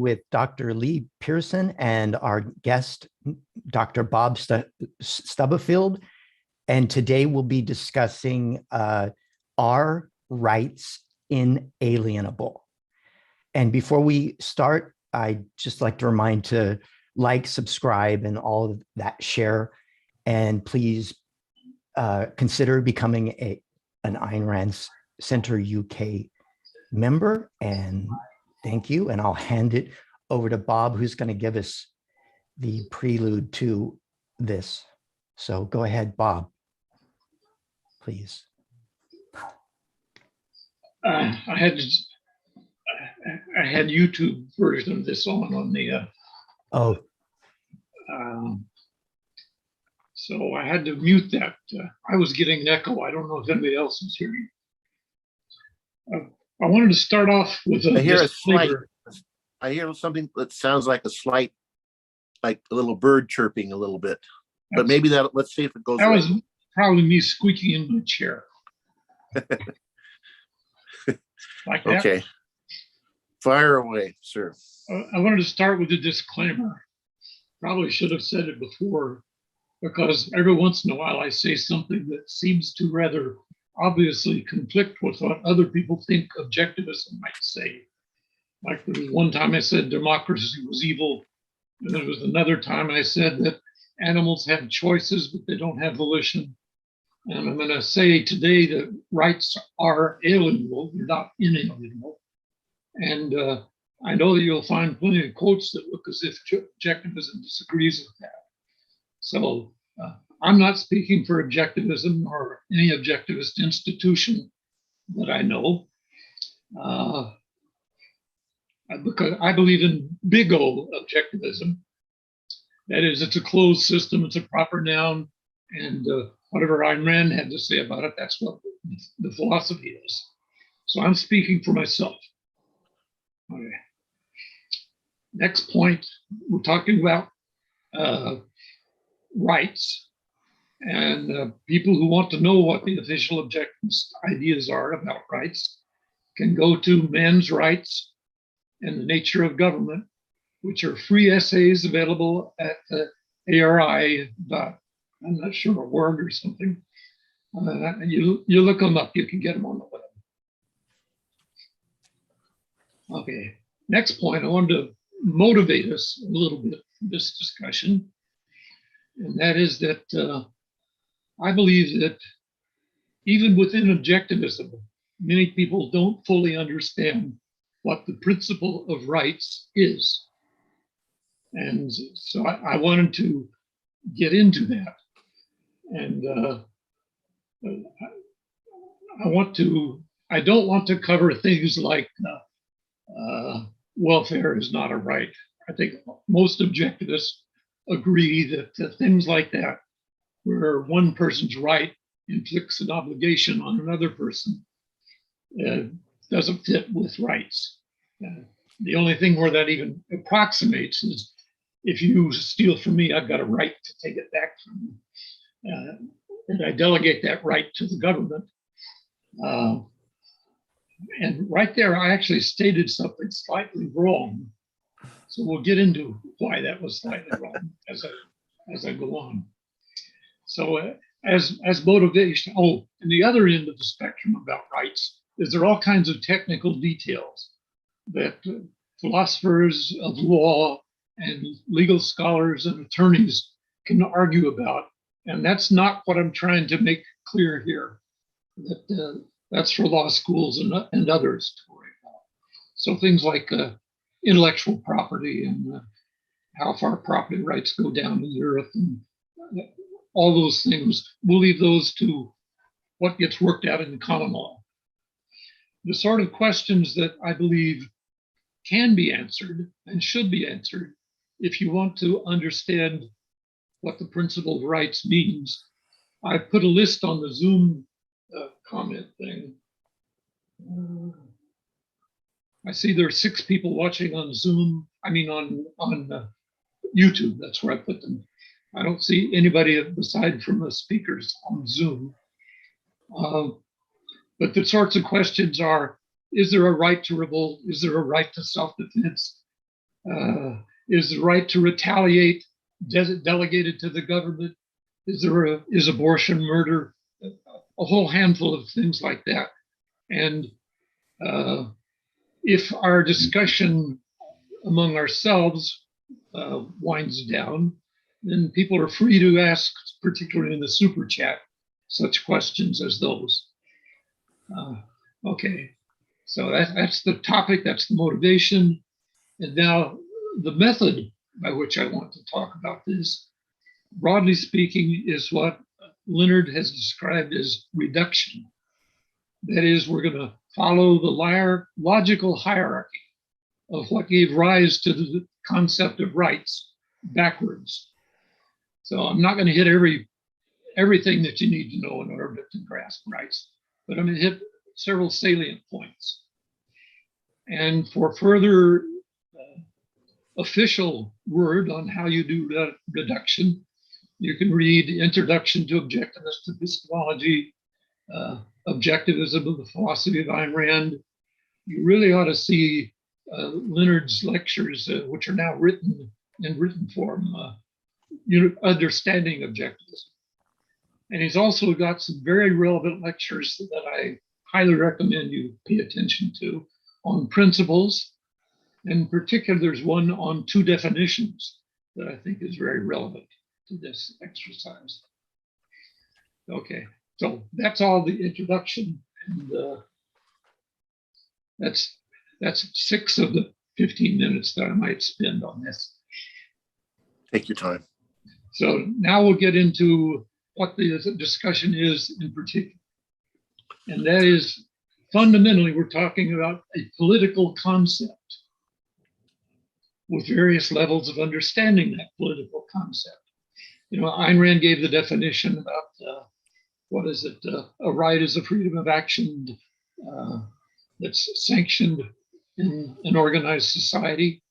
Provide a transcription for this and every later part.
with Dr. Lee Pierson and our guest, Dr. Bob Stubblefield. And today we'll be discussing Are Rights Inalienable? And before we start, I'd just like to remind to like, subscribe, and all of that, share. And please consider becoming an Ayn Rand Center UK member. And thank you. And I'll hand it over to Bob, who's going to give us the prelude to this. So go ahead, Bob, please. I had YouTube version of this on the so I had to mute that. I was getting an echo. I don't know if anybody else is hearing. I wanted to start off with I hear something that sounds like a slight, like a little bird chirping a little bit. But maybe that, let's see if it goes that right. Was probably me squeaking in my chair. Like that. Okay. Fire away, sir. I wanted to start with a disclaimer. Probably should have said it before, because every once in a while I say something that seems to rather obviously conflict with what other people think objectivism might say. Like there was one time I said democracy was evil, and there was another time I said that animals have choices, but they don't have volition. And I'm going to say today that rights are alienable, they're not inalienable. And I know that you'll find plenty of quotes that look as if objectivism disagrees with that. So I'm not speaking for objectivism or any objectivist institution that I know, because I believe in big O objectivism. That is, it's a closed system, it's a proper noun, and whatever Ayn Rand had to say about it, that's what the philosophy is. So I'm speaking for myself. Okay. Next point, we're talking about rights, and people who want to know what the official objectivist ideas are about rights can go to Man's Rights and the Nature of Government, which are free essays available at ARI. I'm not sure, a word or something. You look them up, you can get them on the web. Okay, next point, I wanted to motivate us a little bit for this discussion. And that is that I believe that even within objectivism, many people don't fully understand what the principle of rights is. And so I wanted to get into that. And I don't want to cover things like welfare is not a right. I think most objectivists agree that things like that, where one person's right inflicts an obligation on another person, doesn't fit with rights. The only thing where that even approximates is if you steal from me, I've got a right to take it back from you. And I delegate that right to the government. And right there, I actually stated something slightly wrong. So we'll get into why that was slightly wrong as I go on. So as motivation, and the other end of the spectrum about rights is there are all kinds of technical details that philosophers of law and legal scholars and attorneys can argue about. And that's not what I'm trying to make clear here. That's for law schools and others to worry about. So things like intellectual property and how far property rights go down to the earth and all those things, we'll leave those to what gets worked out in the common law. The sort of questions that I believe can be answered and should be answered if you want to understand what the principle of rights means. I put a list on the Zoom comment thing. I see there are 6 people watching on Zoom. I mean on YouTube. That's where I put them. I don't see anybody aside from the speakers on Zoom. But the sorts of questions are: is there a right to revolt? Is there a right to self-defense? Is the right to retaliate delegated to the government? Is abortion murder? A whole handful of things like that. And if our discussion among ourselves winds down, then people are free to ask, particularly in the super chat, such questions as those. Okay, so that's the topic, that's the motivation. And now the method by which I want to talk about this, broadly speaking, is what Leonard has described as reduction. That is, we're going to follow the logical hierarchy of what gave rise to the concept of rights backwards. So I'm not going to hit everything that you need to know in order to grasp rights, but I'm going to hit several salient points. And for further official word on how you do that reduction, you can read Introduction to Objectivist Epistemology, Objectivism of the Philosophy of Ayn Rand. You really ought to see Leonard's lectures, which are now written in written form, Understanding Objectivism. And he's also got some very relevant lectures that I highly recommend you pay attention to on principles. In particular, there's one on two definitions that I think is very relevant to this exercise. Okay, so that's all the introduction, and that's 6 of the 15 minutes that I might spend on this. Take your time. So now we'll get into what the discussion is in particular. And that is, fundamentally, we're talking about a political concept with various levels of understanding that political concept. You know, Ayn Rand gave the definition about, what is it? A right is a freedom of action that's sanctioned in an organized society.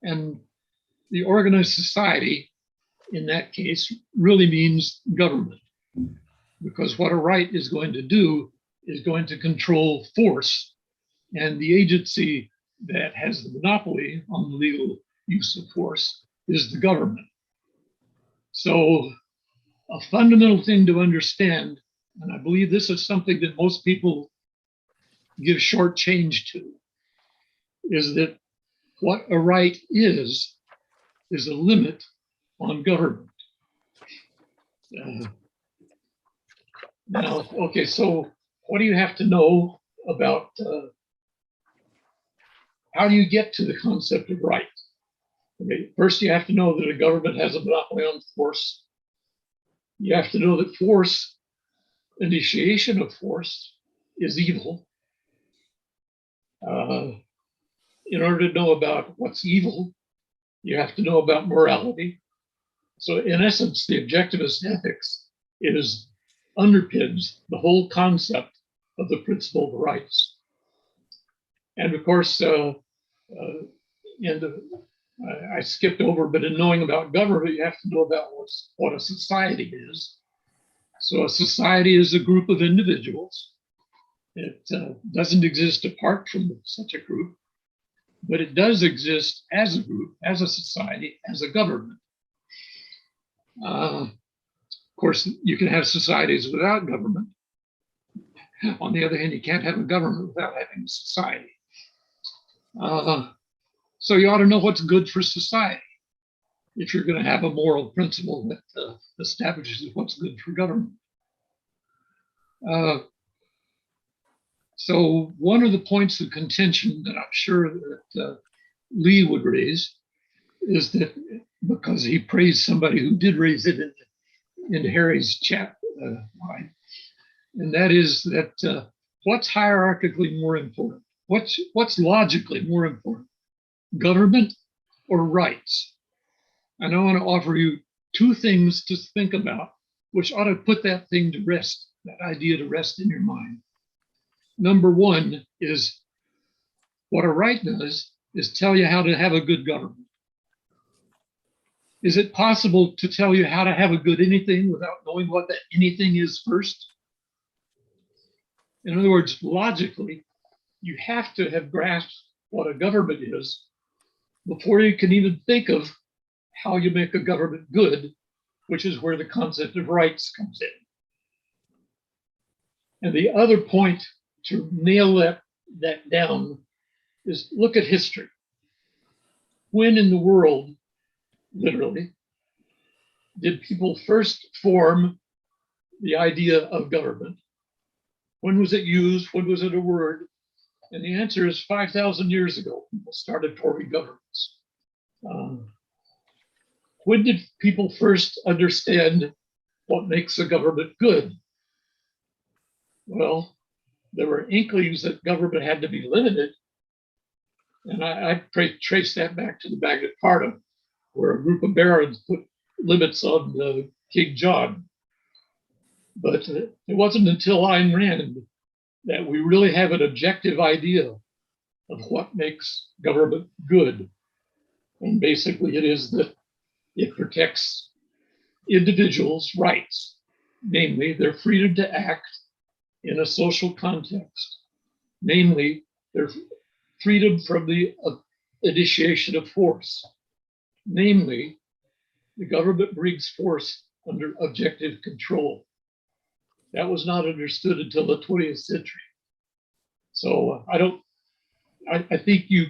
And the organized society, in that case, really means government. Because what a right is going to do is going to control force, and the agency that has the monopoly on the legal use of force is the government. So a fundamental thing to understand, and I believe this is something that most people give short change to, is that what a right is a limit on government. Now, okay, so what do you have to know about how do you get to the concept of right? Okay, first, you have to know that a government has a monopoly on force. You have to know that force, initiation of force, is evil. In order to know about what's evil, you have to know about morality. So in essence, the objectivist ethics underpins the whole concept of the principle of rights. And of course, I skipped over, but in knowing about government, you have to know about what a society is. So a society is a group of individuals. It doesn't exist apart from such a group, but it does exist as a group, as a society, as a government. Of course, you can have societies without government. On the other hand, you can't have a government without having a society. So you ought to know what's good for society if you're going to have a moral principle that establishes what's good for government. So one of the points of contention that I'm sure that Lee would raise is that, because he praised somebody who did raise it in Harry's chat line, and that is that what's hierarchically more important? What's logically more important? Government or rights? And I want to offer you two things to think about, which ought to put that thing to rest, that idea to rest in your mind. Number one is, what a right does is tell you how to have a good government. Is it possible to tell you how to have a good anything without knowing what that anything is first? In other words, logically, you have to have grasped what a government is before you can even think of how you make a government good, which is where the concept of rights comes in. And the other point to nail that down is look at history. When in the world, literally, did people first form the idea of government? When was it used? When was it a word? And the answer is 5,000 years ago, people started forming governments. When did people first understand what makes a government good? Well, there were inklings that government had to be limited. And I trace that back to the Magna Carta, where a group of barons put limits on King John. But it wasn't until Ayn Rand that we really have an objective idea of what makes government good. And basically it is that it protects individuals' rights, namely their freedom to act in a social context, namely their freedom from the initiation of force, namely the government brings force under objective control. That was not understood until the 20th century. So I think you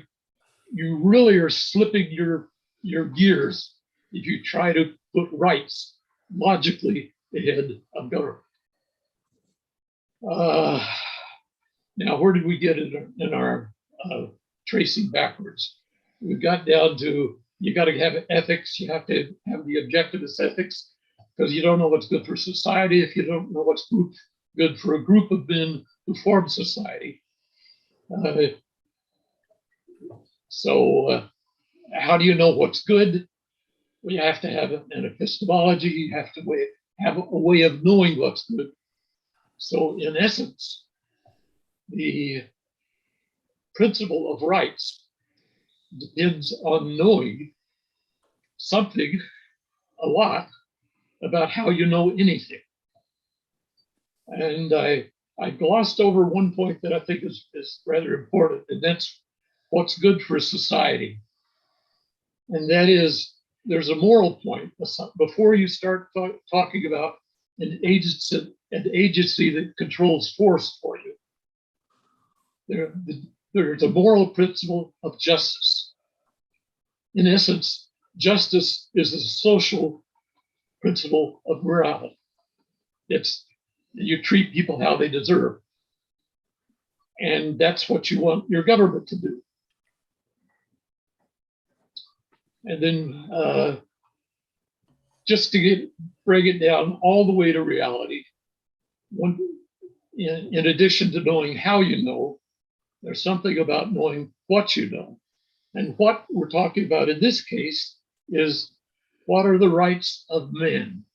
really are slipping your gears if you try to put rights logically ahead of government. Now, where did we get in our tracing backwards? We got down to you got to have ethics. You have to have the objectivist ethics, because you don't know what's good for society if you don't know what's good for a group of men who form society. So how do you know what's good? Well, you have to have an epistemology. You have to have a way of knowing what's good. So in essence, the principle of rights depends on knowing something a lot about how you know anything. And I glossed over one point that I think is rather important, and that's what's good for society. And that is, there's a moral point before you start talking about an agency that controls force for you. There's a moral principle of justice. In essence, justice is a social principle of morality. It's you treat people how they deserve. And that's what you want your government to do. And then just to bring it down all the way to reality, in addition to knowing how you know, there's something about knowing what you know. And what we're talking about in this case is what are the rights of man?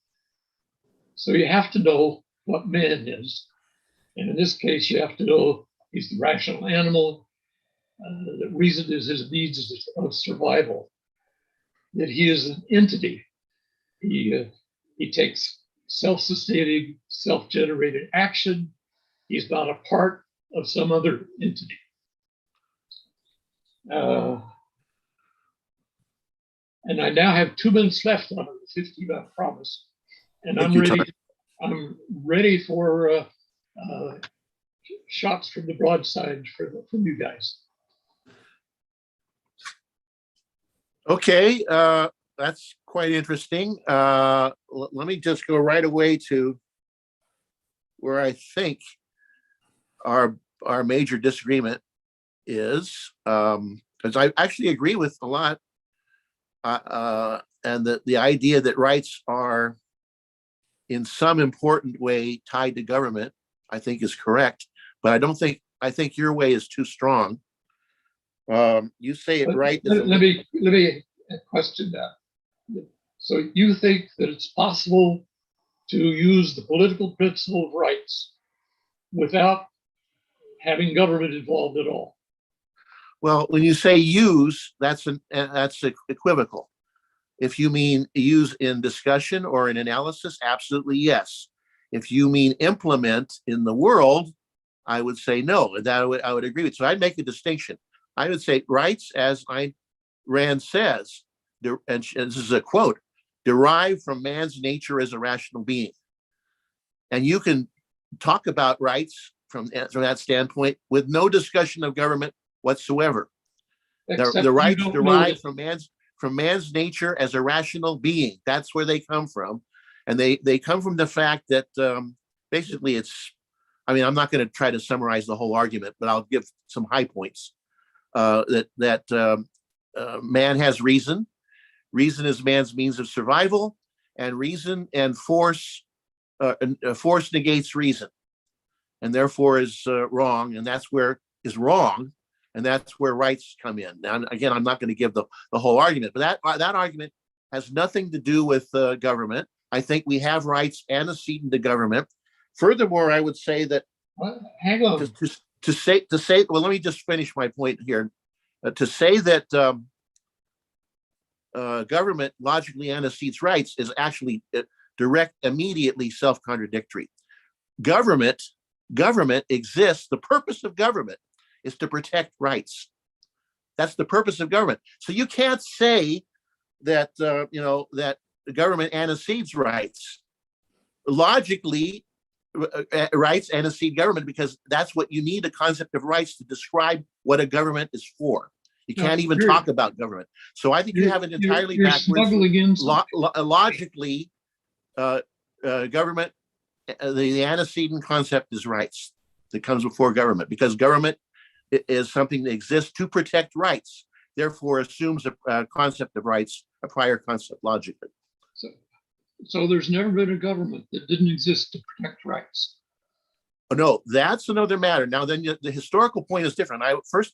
So you have to know what man is. And in this case, you have to know he's the rational animal. The reason is his needs of survival. That he is an entity. He takes self-sustaining, self-generated action. He's not a part of some other entity. And I now have 2 minutes left on the 15-minute promise, and I'm ready for shots from the broadside from you guys. Okay, that's quite interesting. Let me just go right away to where I think our major disagreement is, because I actually agree with a lot, and the idea that rights are in some important way tied to government, I think is correct, but I think your way is too strong. You say it right. Let me question that. So you think that it's possible to use the political principle of rights without having government involved at all? Well, when you say use, that's equivocal. If you mean use in discussion or in analysis, absolutely yes. If you mean implement in the world, I would say no. That I would agree with. So I'd make a distinction. I would say rights, as Ayn Rand says, and this is a quote, derive from man's nature as a rational being. And you can talk about rights from that standpoint with no discussion of government whatsoever. The rights derive from man's nature as a rational being. That's where they come from. And they come from the fact that basically I'm not going to try to summarize the whole argument, but I'll give some high points. That man has reason. Reason is man's means of survival, and reason and force negates reason, and therefore is wrong. And that's where is wrong, and that's where rights come in. Now, again, I'm not going to give the whole argument, but that argument has nothing to do with government. I think we have rights antecedent to government. Furthermore, I would say that. Hang on. To say. Well, let me just finish my point here. To say that government logically antecedes rights is actually immediately self-contradictory. Government exists. The purpose of government is to protect rights. That's the purpose of government. So you can't say that that the government antecedes rights. Logically, rights antecede government because that's what you need, the concept of rights to describe what a government is for. You can't even talk about government. So I think you have it entirely backwards. Logically, government, the antecedent concept is rights that comes before government, because government is something that exists to protect rights, therefore assumes a concept of rights, a prior concept logically. So there's never been a government that didn't exist to protect rights. Oh, no, that's another matter. Now, then the historical point is different.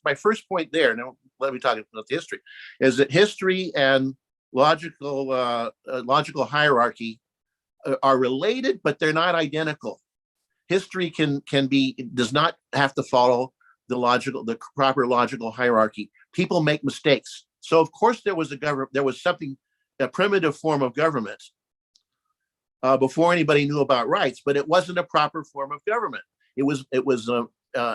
My first point there, now let me talk about the history, is that history and logical hierarchy are related, but they're not identical. History does not have to follow the proper logical hierarchy. People make mistakes. So of course there was a primitive form of government before anybody knew about rights, but it wasn't a proper form of government. It was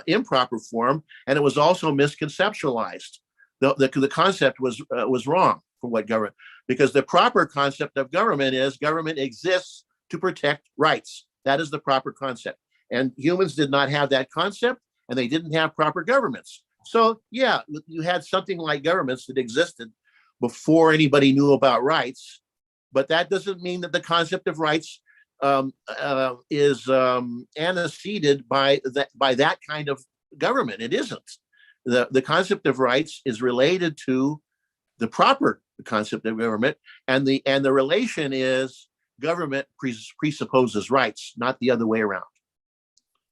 improper form, and it was also misconceptualized. The concept was wrong for what government, because the proper concept of government is government exists to protect rights. That is the proper concept. And humans did not have that concept, and they didn't have proper governments. So yeah, you had something like governments that existed before anybody knew about rights. But that doesn't mean that the concept of rights is anteceded by that kind of government. It isn't. The concept of rights is related to the proper concept of government, and the relation is government presupposes rights, not the other way around.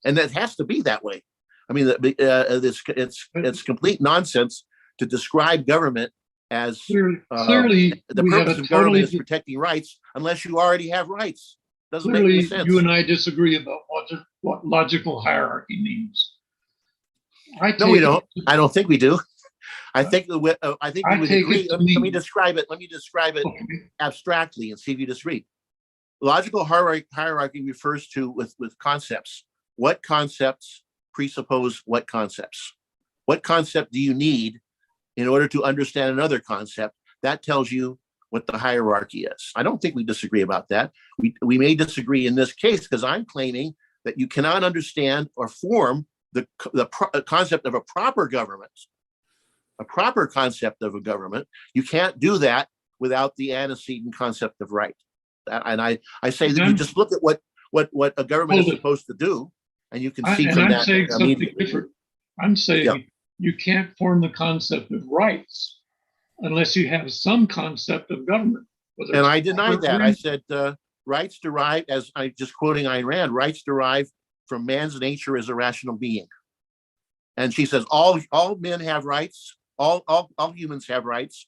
And that has to be that way. I mean, it's complete nonsense to describe government as clearly the purpose of government is protecting rights unless you already have rights. Doesn't make any sense. You and I disagree about what logical hierarchy means. No, we don't. I don't think we do. I think we would agree. Let me describe it. Abstractly and see if you disagree. Logical hierarchy refers to with concepts. What concepts presuppose what concepts? What concept do you need in order to understand another concept? That tells you what the hierarchy is. I don't think we disagree about that. We may disagree in this case because I'm claiming that you cannot understand or form the concept of a proper government, a proper concept of a government. You can't do that without the antecedent concept of right. And I say that you just look at what a government is supposed to do, and you can see from that. I'm saying something different. I'm saying you can't form the concept of rights unless you have some concept of government. And I denied that. I said rights derive, as I just quoting Ayn Rand, rights derive from man's nature as a rational being. And she says all men have rights, all humans have rights.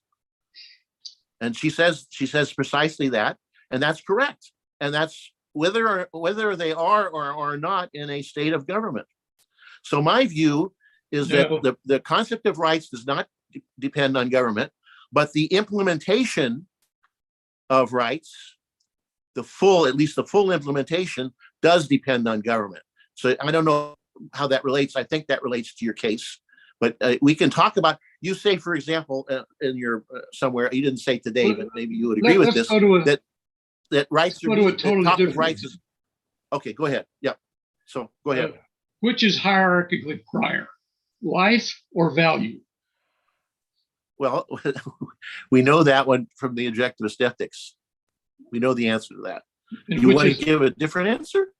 And she says precisely that, and that's correct. And that's whether they are or are not in a state of government. So my view is that the concept of rights does not depend on government, but the implementation of rights, at least the full implementation, does depend on government. So I don't know how that relates. I think that relates to your case, but we can talk about you say, for example, in your somewhere, you didn't say today, but maybe you would agree with this, that rights are go to a totally talk of different. rights is, okay, go ahead. Yeah. So go ahead. Which is hierarchically prior, life or value? Well, we know that one from the objectivist ethics. We know the answer to that. And You which want is- to give a different answer?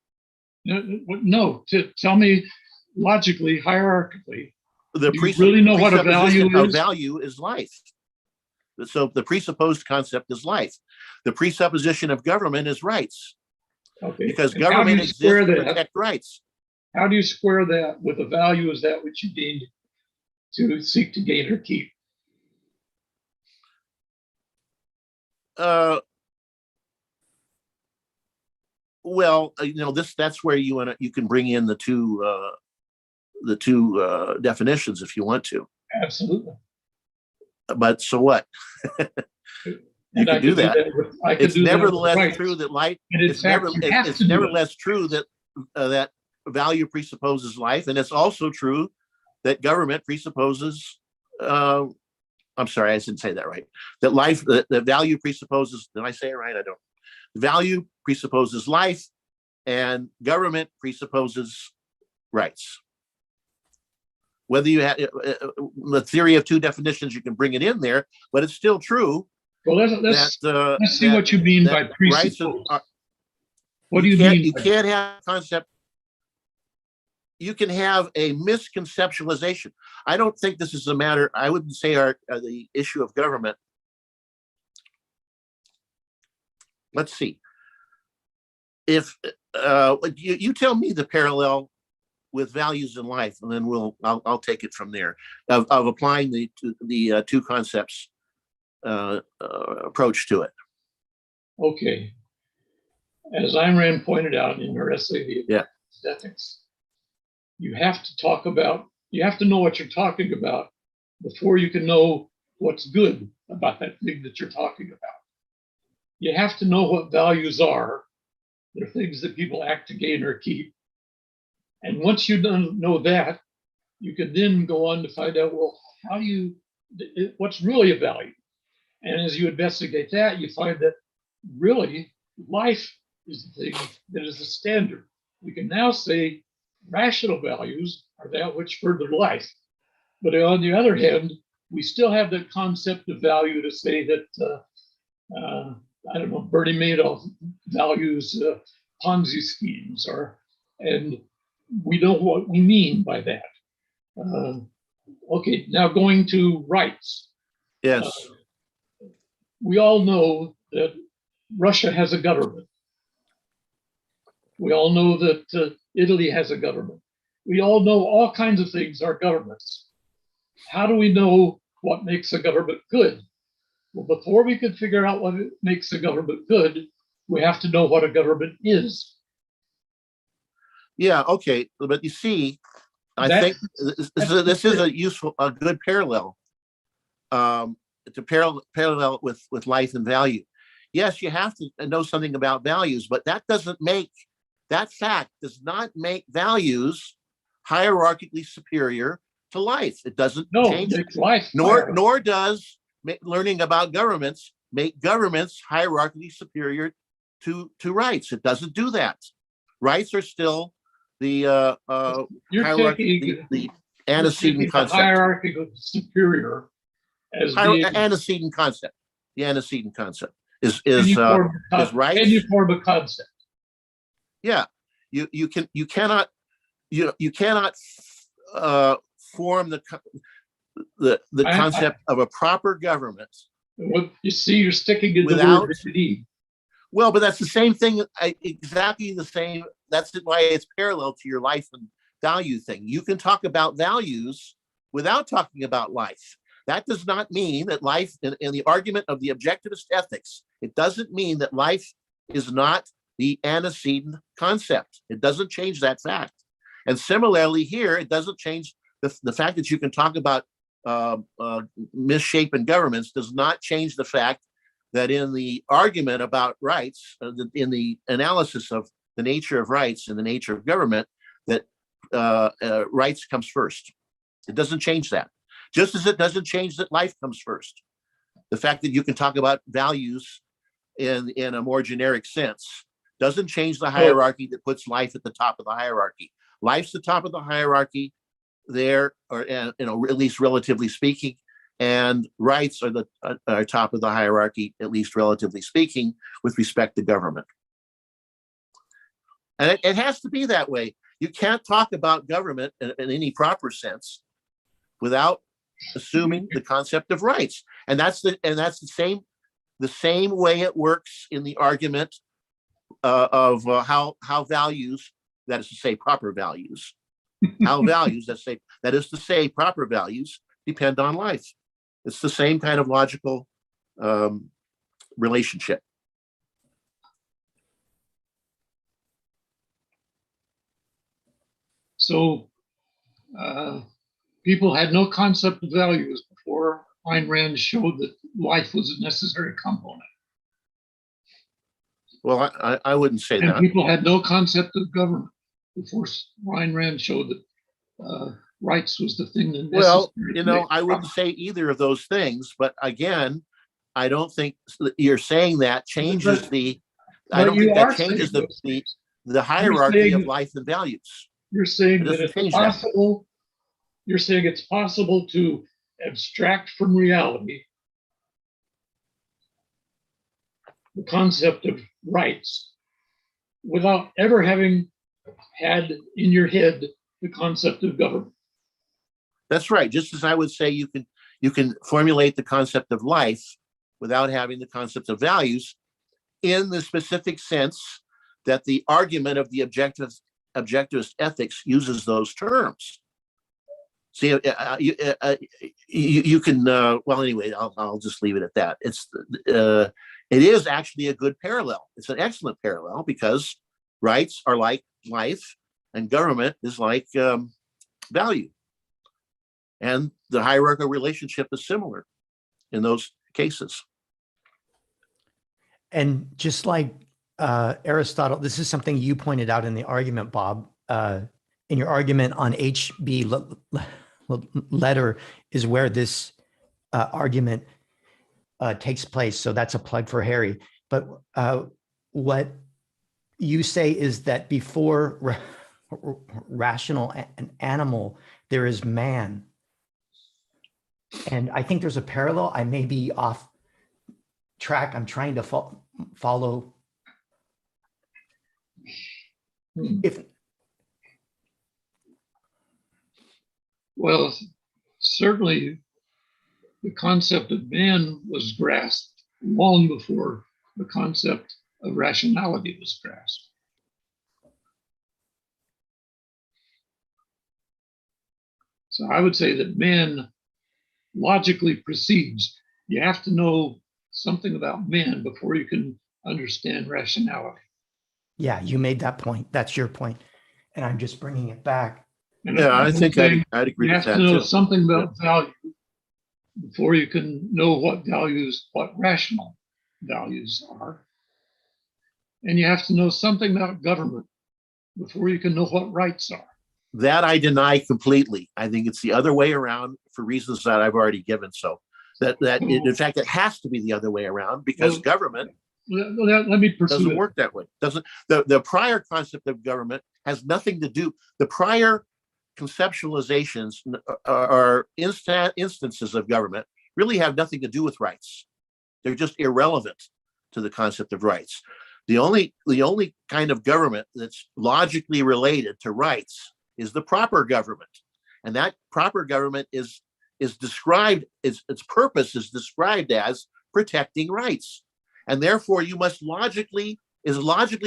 No, tell me logically, hierarchically. The Do you really know what a value presupposition of is? value is life. So the presupposed concept is life. The presupposition of government is rights, Okay. because And how do government you exists square to that? protect rights. How do you square that with a value is that which you gain to seek to gain or keep? Well, that's where you can bring in the two definitions if you want to. Absolutely. But so what? You And I can do that. I could It's do that with nevertheless rights. true that life. And in It's fact, never. you have It's to do it. nevertheless true that that value presupposes life, and it's also true that government presupposes. I'm sorry, I didn't say that right. That life, the value presupposes. Did I say it right? I don't. Value presupposes life, and government presupposes rights. Whether you have the theory of two definitions, you can bring it in there, but it's still true. Well, let's see that- what you mean by that rights presuppose. are- What do you can't, mean? You by- can't have a concept. You can have a misconceptualization. I don't think this is a matter. I wouldn't say the issue of government. Let's see. If you tell me the parallel with values in life, and then I'll take it from there of applying the two concepts approach to it. Okay. As Ayn Rand pointed out in her essay, The Ethics, you have to know what you're talking about before you can know what's good about that thing that you're talking about. You have to know what values are. They're things that people act to gain or keep. And once you know that, you can then go on to find out, well, what's really a value? And as you investigate that, you find that really life is the thing that is the standard. We can now say rational values are that which further life. But on the other hand, we still have the concept of value to say that, I don't know, Bernie Madoff values Ponzi schemes, and we know what we mean by that. Okay, now going to rights. Yes. We all know that Russia has a government. We all know that Italy has a government. We all know all kinds of things are governments. How do we know what makes a government good? Well, before we can figure out what makes a government good, we have to know what a government is. Yeah. Okay. But you see, I think this is a good parallel. To parallel with life and value. Yes, you have to know something about values, but that fact does not make values hierarchically superior to life. It doesn't change it. Life. Nor does learning about governments make governments hierarchically superior to rights. It doesn't do that. Rights are still the antecedent concept. Hierarchical superior as antecedent concept. The antecedent concept is rights. Can you form a concept? Yeah, you cannot form the concept of a proper government. Well, you see, you're sticking in without, the word need. Well, but that's the same thing, exactly the same. That's why it's parallel to your life and value thing. You can talk about values without talking about life. That does not mean that life, in the argument of the objectivist ethics, it doesn't mean that life is not the antecedent concept. It doesn't change that fact. And similarly here, it doesn't change the fact that you can talk about misshapen governments does not change the fact that in the argument about rights, in the analysis of the nature of rights and the nature of government, that rights comes first. It doesn't change that. Just as it doesn't change that life comes first. The fact that you can talk about values in a more generic sense doesn't change the hierarchy that puts life at the top of the hierarchy. Life's the top of the hierarchy there, or at least relatively speaking, and rights are the top of the hierarchy, at least relatively speaking, with respect to government. And it has to be that way. You can't talk about government in any proper sense without assuming the concept of rights. And that's the same way it works in the argument of how values, that is to say proper values, how values, that is to say proper values depend on life. It's the same kind of logical relationship. So people had no concept of values before Ayn Rand showed that life was a necessary component. Well, I wouldn't say And that. people had no concept of government before Ayn Rand showed that rights was the thing that Well, necessary. I wouldn't say either of those things, but again, I don't think you're saying that changes the. I don't think that changes the hierarchy of life and values. You're saying that doesn't it's change possible. You're saying it's possible to abstract from reality the concept of rights without ever having had in your head the concept of government. That's right. Just as I would say you can formulate the concept of life without having the concept of values, in the specific sense that the argument of the objectivist ethics uses those terms. See, you can. Well, anyway, I'll just leave it at that. It is actually a good parallel. It's an excellent parallel because rights are like life, and government is like value, and the hierarchical relationship is similar in those cases. And just like Aristotle, this is something you pointed out in the argument, Bob. In your argument on H.B. letter is where this argument takes place. So that's a plug for Harry. But what you say is that before rational and animal, there is man. And I think there's a parallel. I may be off track. I'm trying to follow. Well, certainly the concept of man was grasped long before the concept of rationality was grasped. So I would say that man logically precedes. You have to know something about man before you can understand rationality. Yeah, you made that point. That's your point. And I'm just bringing it back. And Yeah, I think I'd agree with that too. You have to know something about value before you can know what rational values are. And you have to know something about government before you can know what rights are. That I deny completely. I think it's the other way around for reasons that I've already given. So in fact, it has to be the other way around because government let me pursue doesn't work that way. The prior concept of government has nothing to do. The prior conceptualizations or instances of government really have nothing to do with rights. They're just irrelevant to the concept of rights. The only kind of government that's logically related to rights is the proper government, and that proper government is described, its purpose is described as protecting rights, and therefore you must logically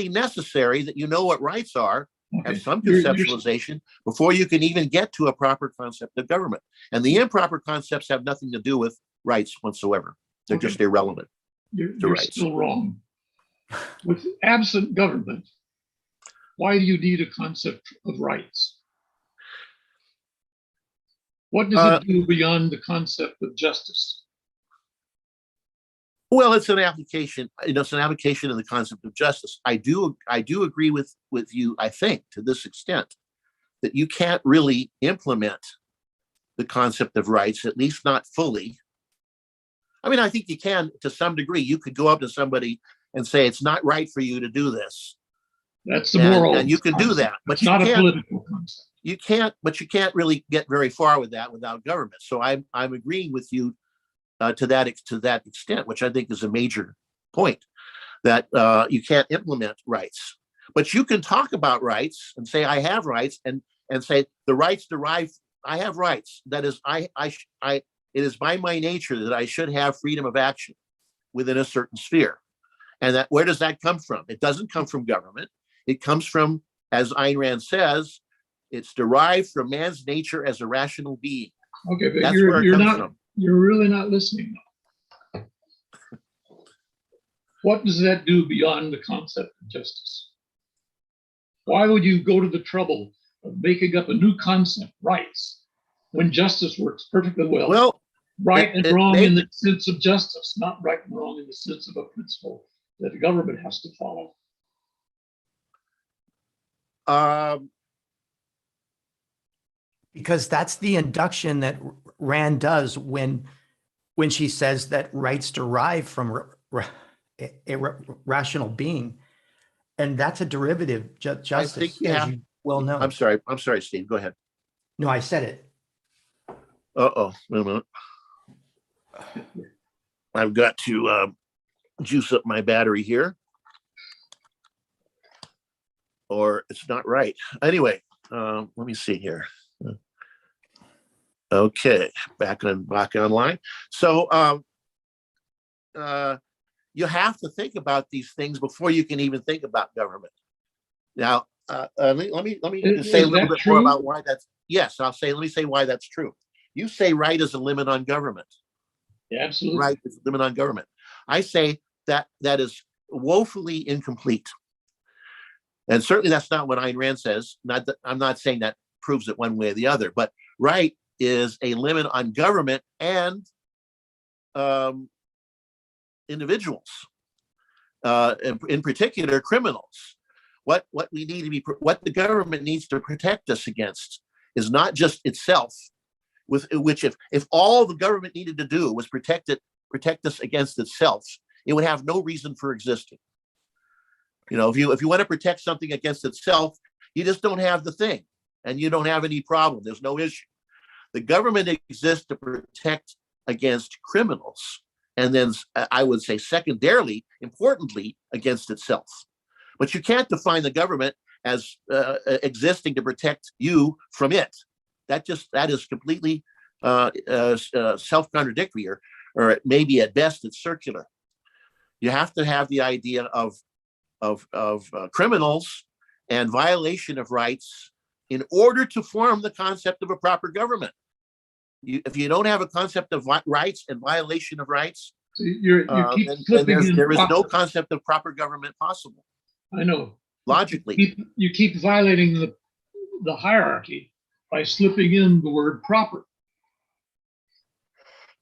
necessary that you know what rights are, have some conceptualization before you can even get to a proper concept of government. And the improper concepts have nothing to do with rights whatsoever. They're just irrelevant. You're still wrong. With absent government, why do you need a concept of rights? What does it do beyond the concept of justice? Well, it's an application. It's an application of the concept of justice. I do agree with you. I think to this extent that you can't really implement the concept of rights, at least not fully. I mean, I think you can to some degree. You could go up to somebody and say, it's not right for you to do this. That's the moral. And you can do that, but it's not a political concept. You can't really get very far with that without government. So I'm agreeing with you to that extent, which I think is a major point, that you can't implement rights. But you can talk about rights and say, I have rights, and say the rights derive, I have rights. That is, it is by my nature that I should have freedom of action within a certain sphere. And that, where does that come from? It doesn't come from government. It comes from, as Ayn Rand says, it's derived from man's nature as a rational being. Okay, but That's you're where it comes not from. You're really not listening now. What does that do beyond the concept of justice? Why would you go to the trouble of making up a new concept, rights, when justice works perfectly well? Well, right and wrong in the sense of justice, not right and wrong in the sense of a principle that the government has to follow. Because that's the induction that Rand does when she says that rights derive from a rational being, and that's a derivative justice, as you well know. I'm sorry, Steve. Go ahead. No, I said it. Uh-oh, wait a minute. I've got to juice up my battery here, or it's not right. Anyway, let me see here. Okay, back online. So you have to think about these things before you can even think about government. Now, let me say a little bit more about why that's. Yes, let me say why that's true. You say right is a limit on government. Yeah, absolutely. Right is a limit on government. I say that is woefully incomplete. And certainly that's not what Ayn Rand says. I'm not saying that proves it one way or the other, but right is a limit on government and individuals, in particular criminals. What we need to be, what the government needs to protect us against is not just itself, which if all the government needed to do was protect us against itself, it would have no reason for existing. You know, if you want to protect something against itself, you just don't have the thing, and you don't have any problem. There's no issue. The government exists to protect against criminals, and then I would say secondarily, importantly, against itself. But you can't define the government as existing to protect you from it. That is completely self-contradictory, or maybe at best it's circular. You have to have the idea of criminals and violation of rights in order to form the concept of a proper government. If you don't have a concept of rights and violation of rights, so there is no concept of proper government possible. I know. Logically. You keep violating the hierarchy by slipping in the word proper.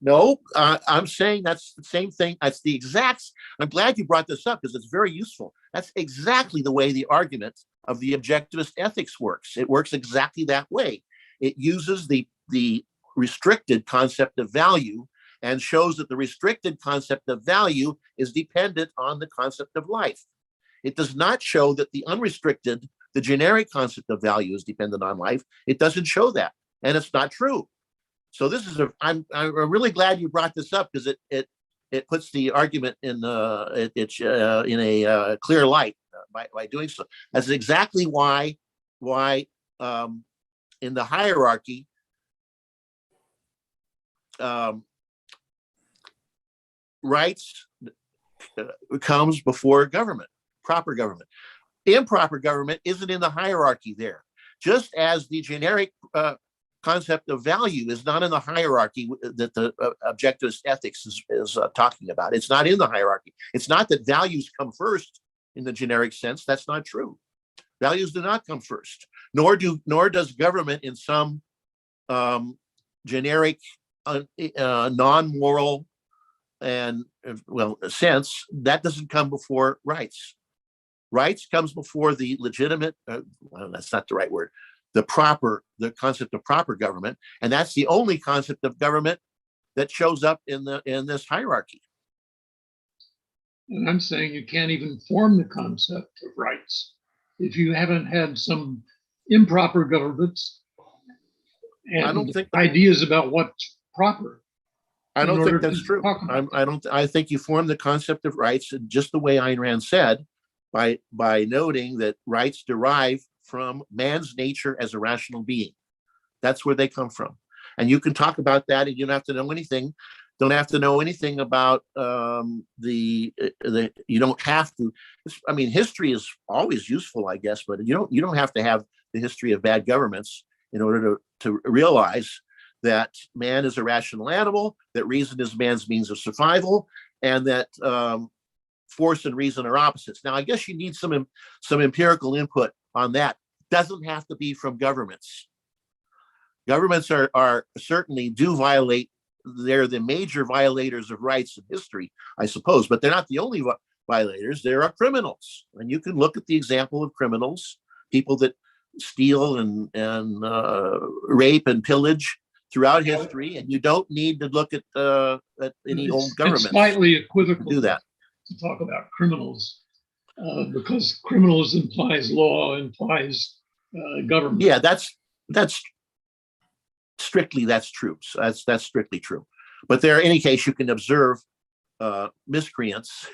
No, I'm saying that's the same thing. That's the exact. I'm glad you brought this up because it's very useful. That's exactly the way the argument of the objectivist ethics works. It works exactly that way. It uses the restricted concept of value and shows that the restricted concept of value is dependent on the concept of life. It does not show that the unrestricted, the generic concept of value is dependent on life. It doesn't show that, and it's not true. So this is I'm really glad you brought this up because it puts the argument in a clear light by doing so. That's exactly why in the hierarchy rights comes before government, proper government. Improper government isn't in the hierarchy there, just as the generic concept of value is not in the hierarchy that the objectivist ethics is talking about. It's not in the hierarchy. It's not that values come first in the generic sense. That's not true. Values do not come first, nor does government in some generic, non-moral and sense. That doesn't come before rights. Rights comes before the legitimate. Well, that's not the right word. the concept of proper government, and that's the only concept of government that shows up in this hierarchy. And I'm saying you can't even form the concept of rights if you haven't had some improper governments and I don't think ideas about what's proper. I don't think that's true. Talk about I think you form the concept of rights just the way Ayn Rand said, by noting that rights derive from man's nature as a rational being. That's where they come from. And you can talk about that, and you don't have to know anything. Don't have to know anything about you don't have to. I mean, history is always useful, I guess, but you don't have to have the history of bad governments in order to realize that man is a rational animal, that reason is man's means of survival, and that force and reason are opposites. Now, I guess you need some empirical input on that. Doesn't have to be from governments. Governments are certainly do violate. They're the major violators of rights in history, I suppose, but they're not the only violators. There are criminals, and you can look at the example of criminals, people that steal and rape and pillage throughout history, and you don't need to look at any old government. It's slightly equivocal to do that. To talk about criminals, because criminals implies law, implies government. Yeah, that's strictly true. So that's strictly true. But there, in any case, you can observe miscreants,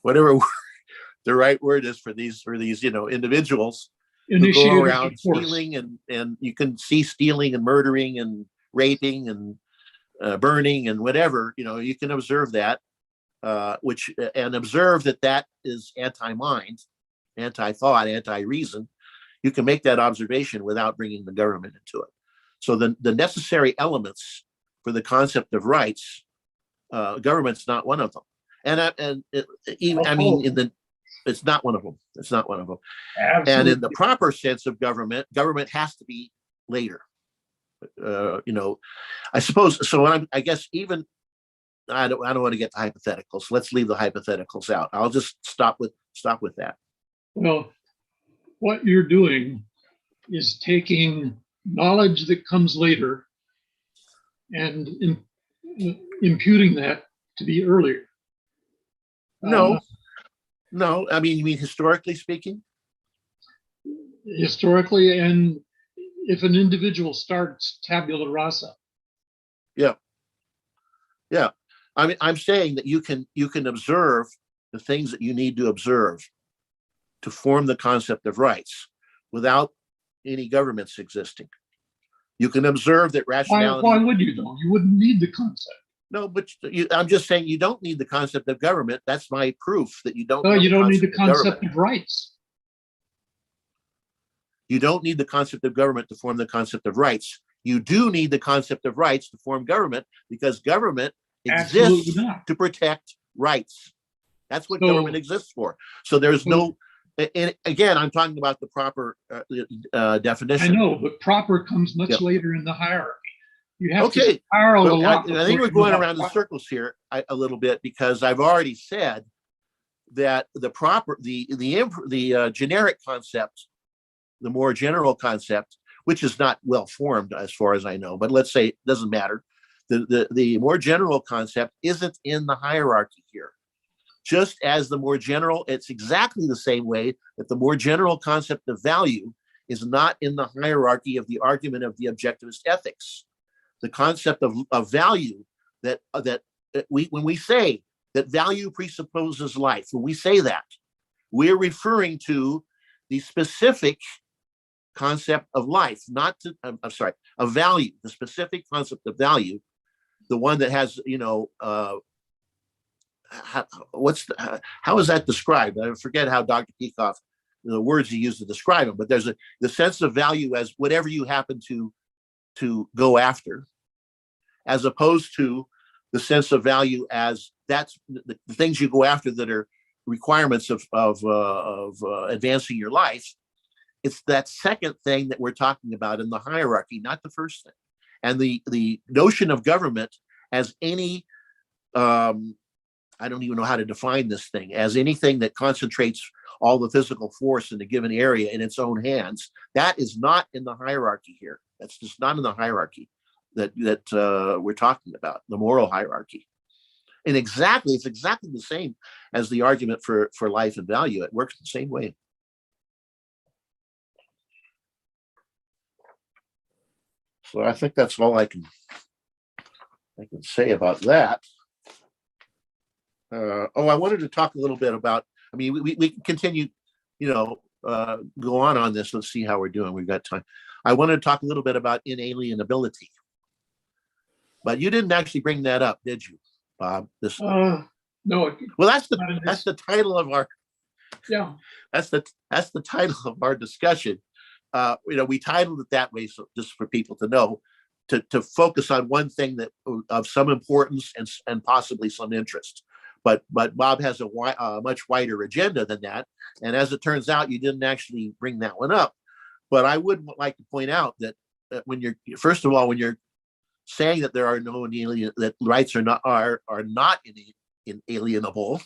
whatever the right word is for these individuals who go around stealing, and you can see stealing and murdering and raping and burning and whatever. You can observe that, and observe that is anti-mind, anti-thought, anti-reason. You can make that observation without bringing the government into it. So the necessary elements for the concept of rights, government's not one of them. It's not one of them. It's not one of them. Absolutely. And in the proper sense of government has to be later. I suppose. So I guess even I don't want to get to hypotheticals. Let's leave the hypotheticals out. I'll just stop with that. Well, what you're doing is taking knowledge that comes later and imputing that to be earlier. No. I mean, you mean historically speaking? Historically, and if an individual starts tabula rasa. Yeah. I mean, I'm saying that you can observe the things that you need to observe to form the concept of rights without any governments existing. You can observe that rationality. Why would you though? You wouldn't need the concept. No, but I'm just saying you don't need the concept of government. That's my proof that you don't. No, you don't need the concept of rights. You don't need the concept of government to form the concept of rights. You do need the concept of rights to form government, because government exists to protect rights. That's what government exists for. So there's no. And again, I'm talking about the proper definition. I know, but proper comes much later in the hierarchy. You have to spiral a lot. I think we're going around in circles here a little bit, because I've already said that the generic concept, the more general concept, which is not well formed as far as I know, but let's say it doesn't matter. The more general concept isn't in the hierarchy here. Just as the more general, it's exactly the same way that the more general concept of value is not in the hierarchy of the argument of the objectivist ethics. The concept of value when we say that value presupposes life, when we say that, we're referring to the specific concept of life, of value, the specific concept of value, the one that has, how is that described? I forget how Dr. Peikoff, the words he used to describe them, but there's the sense of value as whatever you happen to go after, as opposed to the sense of value as that's the things you go after that are requirements of advancing your life. It's that second thing that we're talking about in the hierarchy, not the first thing. And the notion of government as any, I don't even know how to define this thing, as anything that concentrates all the physical force in a given area in its own hands. That is not in the hierarchy here. That's just not in the hierarchy that we're talking about, the moral hierarchy. And it's exactly the same as the argument for life and value. It works the same way. So I think that's all I can say about that. I wanted to talk a little bit about, I mean, we can continue, go on this. Let's see how we're doing. We've got time. I wanted to talk a little bit about inalienability. But you didn't actually bring that up, did you, Bob? No. Well, that's the title of our that's the title of our discussion. We titled it that way, so just for people to know, to focus on one thing that of some importance and possibly some interest. But Bob has a much wider agenda than that, and as it turns out, you didn't actually bring that one up. But I would like to point out that when you're saying that there are no that rights are not inalienable.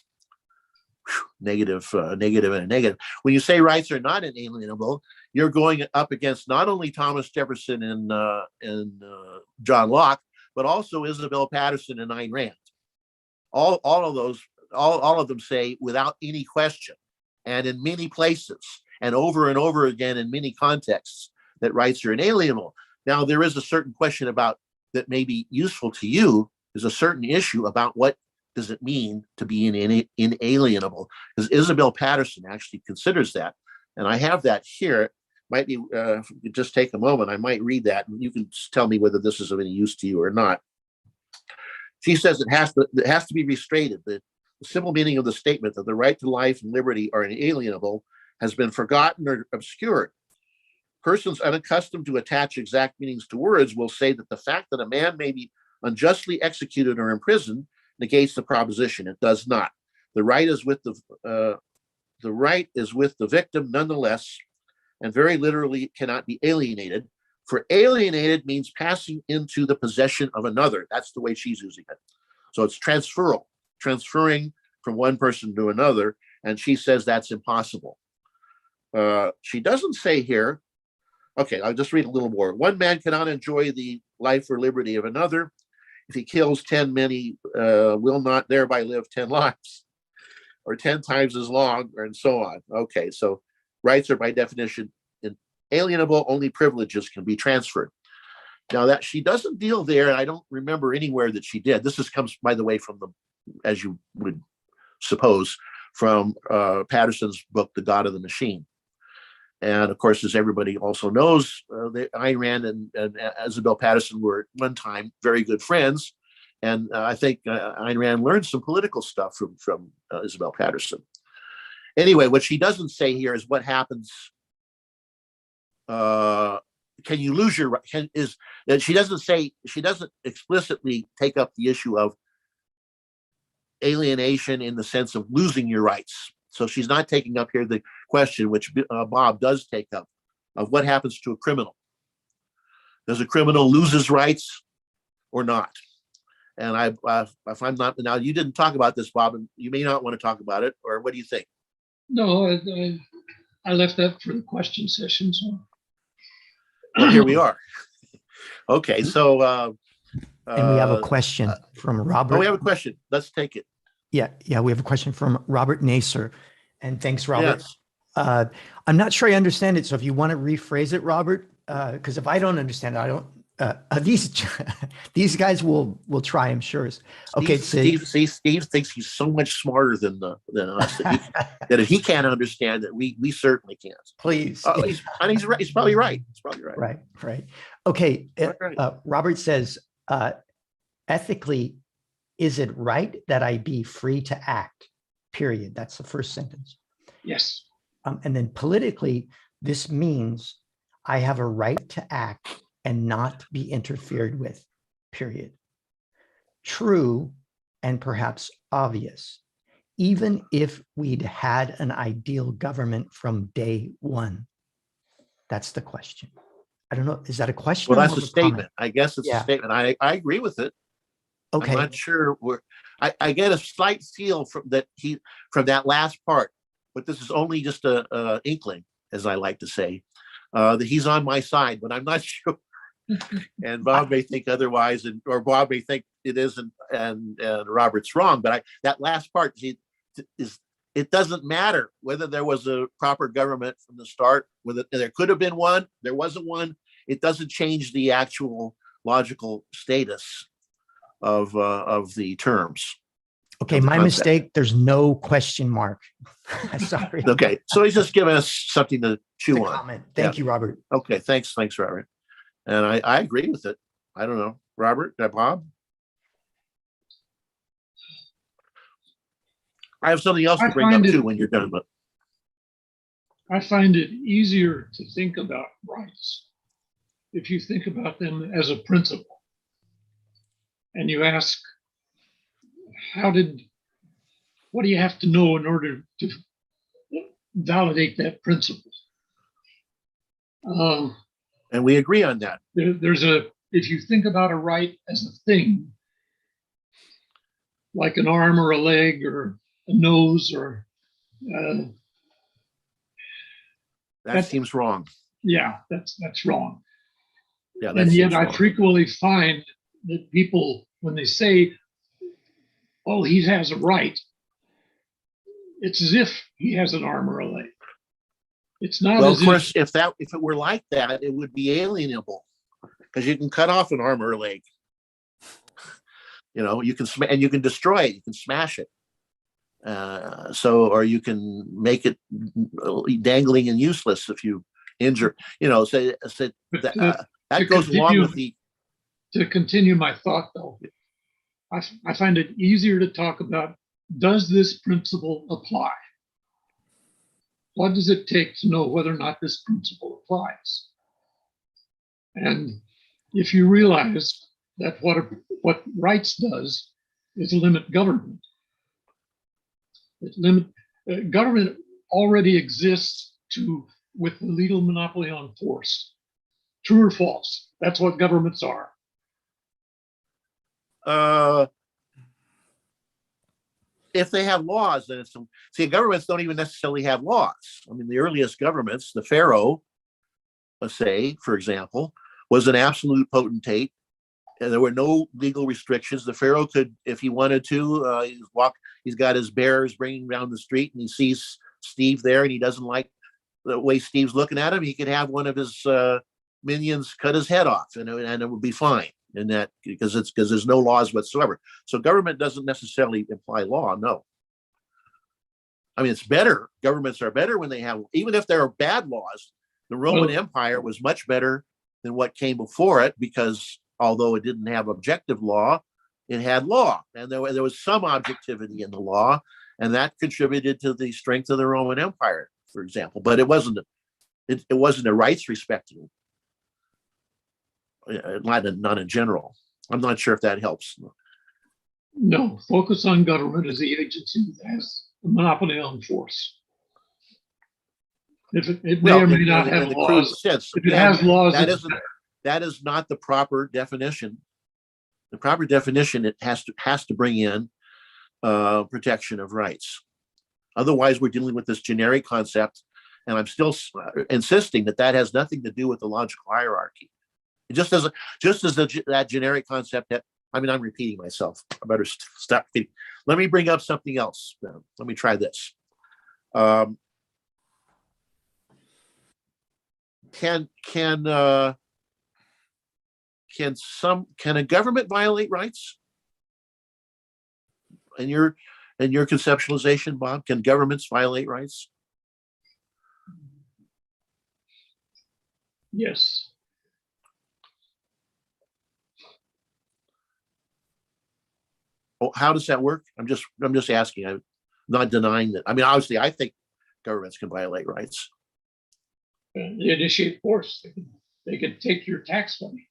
Negative and a negative. When you say rights are not inalienable, you're going up against not only Thomas Jefferson and John Locke, but also Isabel Patterson and Ayn Rand. All of them say without any question, and in many places, and over again in many contexts, that rights are inalienable. Now, there is a certain question about that may be useful to you. There's a certain issue about what does it mean to be inalienable, because Isabel Patterson actually considers that. And I have that here. Might be, if you could just take a moment, I might read that, and you can tell me whether this is of any use to you or not. She says it has to be restrained. The simple meaning of the statement that the right to life and liberty are inalienable has been forgotten or obscured. Persons unaccustomed to attach exact meanings to words will say that the fact that a man may be unjustly executed or imprisoned negates the proposition. It does not. The right is with the victim nonetheless, and very literally cannot be alienated. For alienated means passing into the possession of another. That's the way she's using it. So it's transferring from one person to another, and she says that's impossible. She doesn't say here, okay, I'll just read a little more. One man cannot enjoy the life or liberty of another. If he kills 10 men, he will not thereby live 10 lives, or 10 times as long, and so on. Okay, so rights are by definition inalienable. Only privileges can be transferred. Now that she doesn't deal there, and I don't remember anywhere that she did. This comes, by the way, from as you would suppose, from Patterson's book, The God of the Machine. And of course, as everybody also knows, Ayn Rand and Isabel Patterson were at one time very good friends. And I think Ayn Rand learned some political stuff from Isabel Patterson. Anyway, what she doesn't say here is what happens. Can you lose your right? She doesn't explicitly take up the issue of alienation in the sense of losing your rights. So she's not taking up here the question, which Bob does take up, of what happens to a criminal. Does a criminal lose his rights or not? And if I'm not, now you didn't talk about this, Bob, and you may not want to talk about it, or what do you think? No, I left that for the question session. So well, here we are. Okay, so and we have a question from Robert. Oh, we have a question. Let's take it. Yeah, we have a question from Robert Naser, and thanks, Robert. Yes. I'm not sure I understand it, so if you want to rephrase it, Robert, because if I don't understand it, I don't. These guys will try, I'm sure. Okay, Steve thinks he's so much smarter than us that if he can't understand it, we certainly can't. Please, he's right. He's probably right. Right. Okay, right. Robert says, ethically, is it right that I be free to act? Period. That's the first sentence. Yes. And then politically, this means I have a right to act and not be interfered with, period. True, and perhaps obvious, even if we'd had an ideal government from day one. That's the question. I don't know, is that a question? Well, that's a statement. I guess it's a statement. I agree with it. Okay. I'm not sure I get a slight feel from that last part, but this is only just a inkling, as I like to say, that he's on my side, but I'm not sure. And Bob may think otherwise, or Bob may think it isn't, and Robert's wrong. But that last part is it doesn't matter whether there was a proper government from the start, whether there could have been one, there wasn't one. It doesn't change the actual logical status of the terms. Okay, my mistake. There's no question mark. Sorry. Okay, so he's just giving us something to chew on. Comment. Thank you, Robert. Okay, thanks, Robert. And I agree with it. I don't know, Robert, Bob. I have something else to bring up too when you're done. But I find it easier to think about rights if you think about them as a principle. And you ask, what do you have to know in order to validate that principle? And we agree on that. If you think about a right as a thing, like an arm or a leg or a nose or that seems wrong. Yeah, that's wrong. Yeah, and yet I frequently find that people, when they say, "Oh, he has a right," it's as if he has an arm or a leg. It's not. Well, of course, if it were like that, it would be alienable, because you can cut off an arm or a leg. You know, you can destroy it. You can smash it. Or you can make it dangling and useless if you injure. You know, that goes along with the. To continue my thought, though, I find it easier to talk about, does this principle apply? What does it take to know whether or not this principle applies? And if you realize that what rights does is limit government. Government already exists with the legal monopoly on force. True or false? That's what governments are. If they have laws, then governments don't even necessarily have laws. I mean, the earliest governments, the pharaoh, let's say, for example, was an absolute potentate, and there were no legal restrictions. The pharaoh could, if he wanted to, he's got his bearers bringing down the street, and he sees Steve there, and he doesn't like the way Steve's looking at him. He could have one of his minions cut his head off, and it would be fine. In that, because there's no laws whatsoever. So government doesn't necessarily imply law. No. I mean, it's better. Governments are better when they have, even if there are bad laws. The Roman Empire was much better than what came before it, because although it didn't have objective law, it had law, and there was some objectivity in the law, and that contributed to the strength of the Roman Empire, for example. But it wasn't a rights respecting. Not in general. I'm not sure if that helps. No, focus on government as the agency that has a monopoly on force. It may or may not have laws. If it has laws, that is not the proper definition. The proper definition, it has to bring in protection of rights. Otherwise, we're dealing with this generic concept, and I'm still insisting that has nothing to do with the logical hierarchy. Just as that generic concept that, I mean, I'm repeating myself. I better stop. Let me bring up something else. Let me try this. Can a government violate rights? In your conceptualization, Bob, can governments violate rights? Yes. How does that work? I'm just asking. I'm not denying that. I mean, obviously, I think governments can violate rights. They initiate force. They can take your tax money.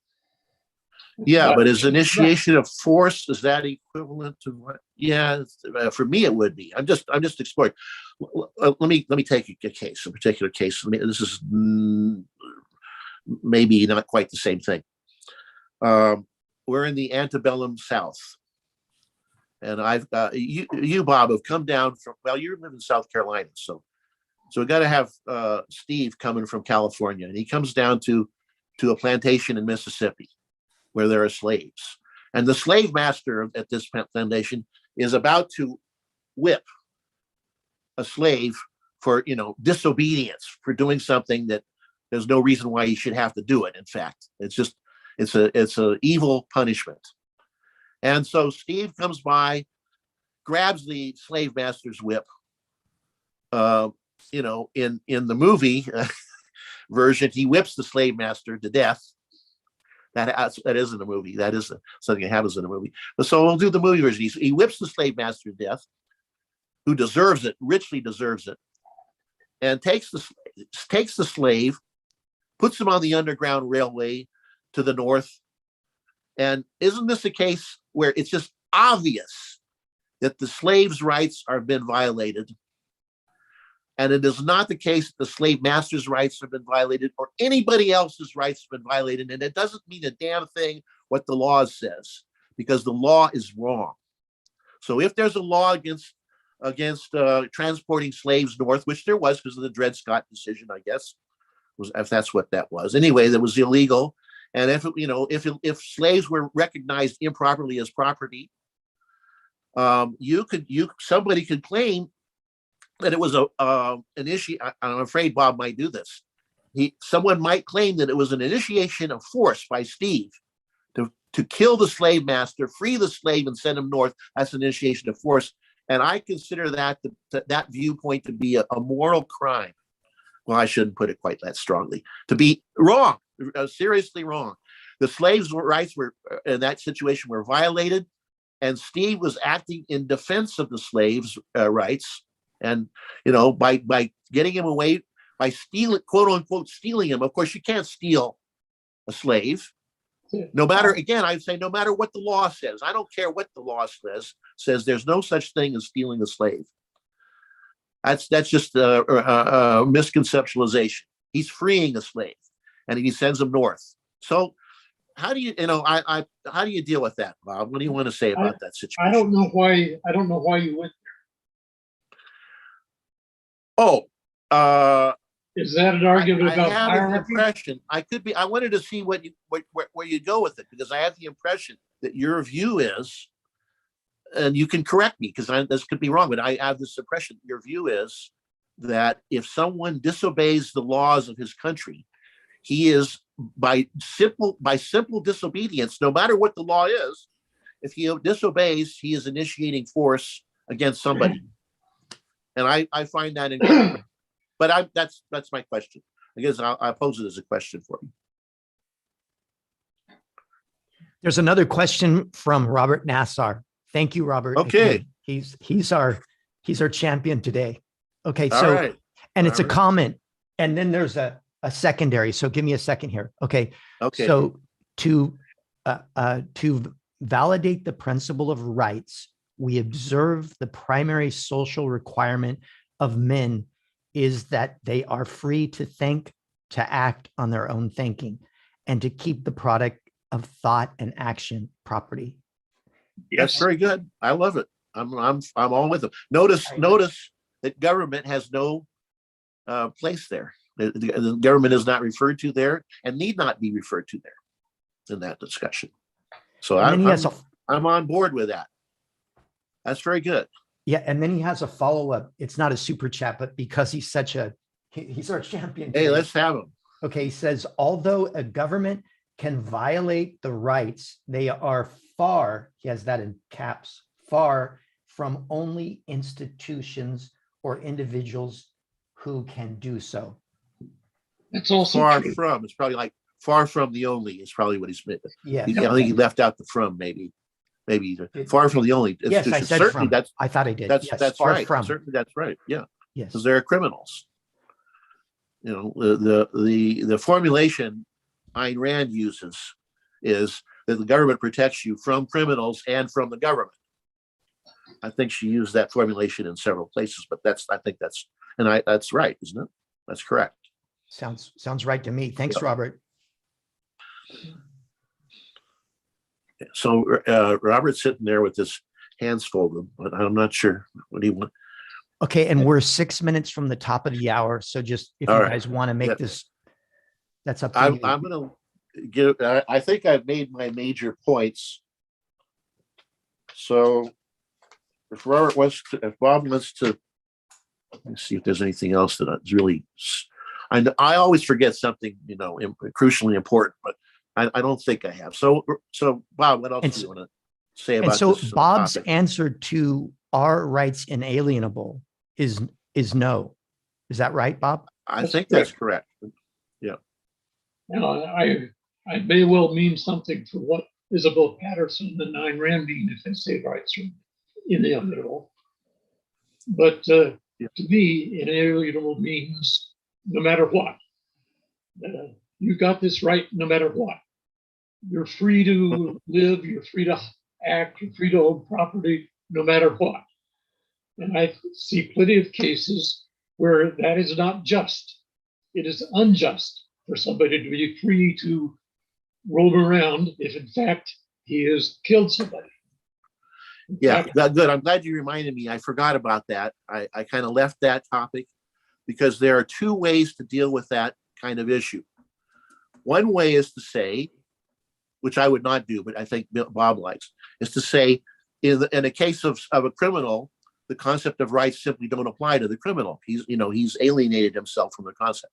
Yeah, but is initiation of force, is that equivalent to what? Yeah, for me it would be. I'm just exploring. Let me take a particular case. This is maybe not quite the same thing. We're in the antebellum South. And I've you Bob have come down from, well, you live in South Carolina, so So we got to have Steve coming from California, and he comes down to a plantation in Mississippi where there are slaves. And the slave master at this plantation is about to whip a slave for, disobedience, for doing something that there's no reason why he should have to do it. In fact, it's a evil punishment. And so Steve comes by, grabs the slave master's whip. In the movie version, he whips the slave master to death. That isn't a movie. That is something that happens in a movie. But so we'll do the movie version. He whips the slave master to death, who deserves it, richly deserves it, and takes the slave, puts him on the Underground Railway to the north. And isn't this a case where it's just obvious that the slave's rights are been violated? And it is not the case that the slave master's rights have been violated or anybody else's rights have been violated. And it doesn't mean a damn thing what the law says, because the law is wrong. So if there's a law against transporting slaves north, which there was because of the Dred Scott decision, I guess, if that's what that was. Anyway, that was illegal. And if slaves were recognized improperly as property, somebody could claim that it was an issue. I'm afraid Bob might do this. Someone might claim that it was an initiation of force by Steve to kill the slave master, free the slave, and send him north. That's an initiation of force, and I consider that viewpoint to be a moral crime. Well, I shouldn't put it quite that strongly. To be wrong, seriously wrong. The slaves' rights were in that situation were violated, and Steve was acting in defense of the slaves' rights. And, by getting him away, by stealing, quote unquote, stealing him. Of course, you can't steal a slave. No matter, again, I'd say no matter what the law says. I don't care what the law says there's no such thing as stealing a slave. That's just a misconceptualization. He's freeing a slave and he sends him north. So how do you, how do you deal with that, Bob? What do you want to say about that situation? I don't know why you went. Oh, is that an argument I about have hierarchy? the impression I wanted to see where you go with it, because I have the impression that your view is, and you can correct me because this could be wrong, but I have this impression your view is that if someone disobeys the laws of his country, he is by simple disobedience, no matter what the law is, if he disobeys, he is initiating force against somebody. And I find that incredible. But that's my question. I guess I pose it as a question for you. There's another question from Robert Nassar. Thank you, Robert. Okay. Again, he's our champion today. Okay, All so right. and it's a comment, and then there's a secondary. So give me a second here. Okay. Okay. So to validate the principle of rights, we observe the primary social requirement of men is that they are free to think, to act on their own thinking, and to keep the product of thought and action property. That's very good. I love it. I'm all with them. Notice that government has no place there. The government is not referred to there and need not be referred to there in that discussion. So I'm on board with that. That's very good. Yeah, and then he has a follow-up. It's not a super chat, but because he's our champion. Hey, let's have him. Okay, he says, although a government can violate the rights, they are far, he has that in caps, far from only institutions or individuals who can do so. That's also far true. From. It's probably like far from the only is probably what he's meant. Yeah. I think he left out the from, maybe far from the only institution. Yes, I said certainly from. I thought I did. That's far right. From. Certainly that's right. Yeah. Yes. Because they're criminals. The formulation Ayn Rand uses is that the government protects you from criminals and from the government. I think she used that formulation in several places, but that's right, isn't it? That's correct. Sounds right to me. Thanks, yeah. Robert. So Robert's sitting there with his hands folded, but I'm not sure what he wants. Okay, and we're 6 minutes from the top of the hour. So just if All you right. guys want to make Yeah. this, that's up to I'm you. going to give, I think I've made my major points. So if Robert wants to, if Bob wants to, let me see if there's anything else that's really, I always forget something, crucially important, but I don't think I have. So Bob, what else do you want to say And about so this Bob's topic? answer to "Are rights inalienable" is no. Is that right, Bob? I That's think that's correct. Yeah. Now, I may well mean something for what Isabel Patterson and Ayn Rand mean if they say rights are inalienable. But to me, inalienable means no matter what. You got this right no matter what. You're free to live, you're free to act, you're free to own property no matter what. And I see plenty of cases where that is not just. It is unjust for somebody to be free to roam around if in fact he has killed somebody. Yeah, good. I'm glad you reminded me. I forgot about that. I kind of left that topic because there are two ways to deal with that kind of issue. One way is to say, which I would not do, but I think Bob likes, is to say, in a case of a criminal, the concept of rights simply don't apply to the criminal. He's alienated himself from the concept.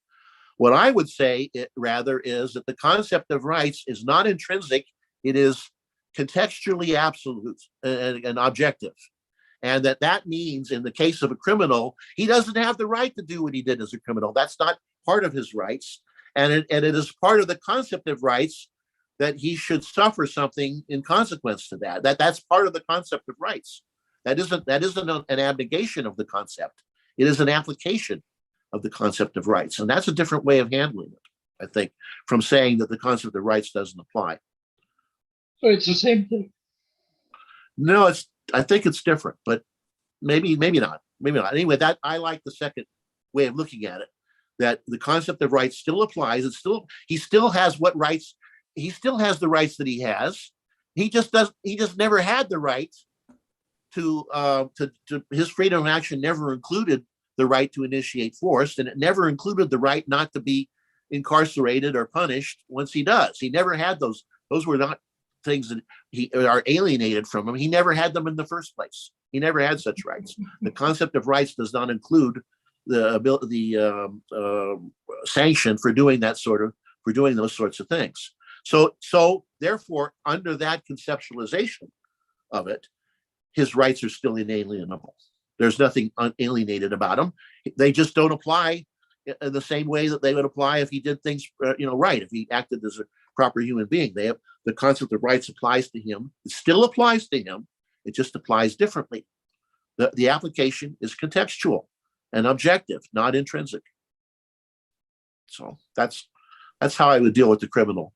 What I would say, rather, is that the concept of rights is not intrinsic. It is contextually absolute and objective. And that means in the case of a criminal, he doesn't have the right to do what he did as a criminal. That's not part of his rights. And it is part of the concept of rights that he should suffer something in consequence to that. That's part of the concept of rights. That isn't an abnegation of the concept. It is an application of the concept of rights. And that's a different way of handling it, I think, from saying that the concept of rights doesn't apply. So it's the same thing. No, I think it's different, but maybe not. Anyway, that I like the second way of looking at it, that the concept of rights still applies. He still has what rights, he still has the rights that he has. He just never had the right to his freedom of action never included the right to initiate force, and it never included the right not to be incarcerated or punished once he does. He never had those. Those were not things that are alienated from him. He never had them in the first place. He never had such rights. The concept of rights does not include the sanction for doing those sorts of things. So therefore, under that conceptualization of it, his rights are still inalienable. There's nothing unalienated about them. They just don't apply in the same way that they would apply if he did things right, if he acted as a proper human being. The concept of rights applies to him. It still applies to him. It just applies differently. The application is contextual and objective, not intrinsic. So that's how I would deal with the criminal.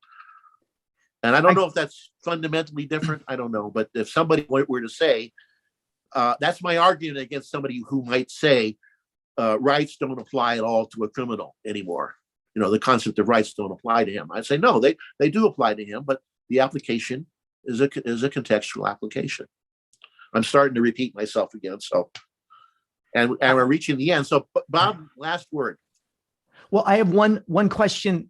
And I don't know if that's fundamentally different. I don't know. But if somebody were to say, that's my argument against somebody who might say rights don't apply at all to a criminal anymore. The concept of rights don't apply to him. I'd say, no, they do apply to him, but the application is a contextual application. I'm starting to repeat myself again. So, and we're reaching the end. So, Bob, last word. Well, I have one question.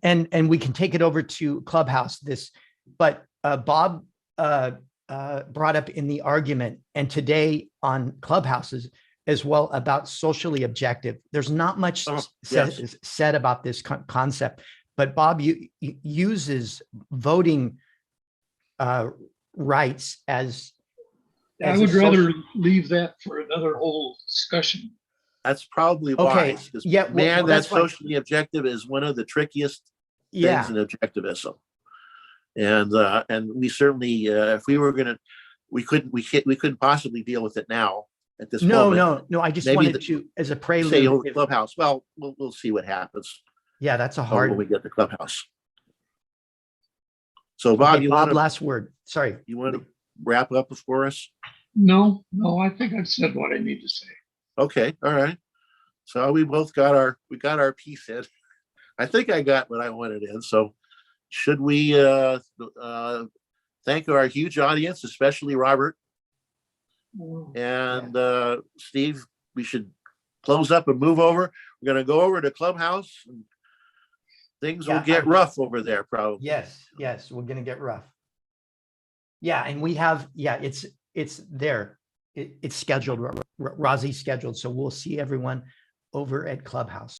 And we can take it over to Clubhouse. But Bob brought up in the argument, and today on Clubhouses as well, about socially objective. There's not much said about this concept, but Bob uses voting rights as I would rather leave that for another whole discussion. That's probably wise. Yeah, that's socially objective is one of the trickiest things in objectivism. And we certainly, if we were going to, we couldn't possibly deal with it now at this moment. No. I just wanted to, as a prelude, say Clubhouse. Well, we'll see what happens. Yeah, that's a hard when we get to Clubhouse. So, Bob, Bob, last word. Sorry, you want to wrap up for us? No, I think I've said what I need to say. Okay, all right. So we both got our piece in. I think I got what I wanted in. So should we thank our huge audience, especially Robert and Steve? we should close up and move over. We're going to go over to Clubhouse. And things will Yeah, get rough over there, probably. Yes, we're gonna get rough. Yeah, and we have, it's there. It's scheduled. Rosie's scheduled, so we'll see everyone over at Clubhouse.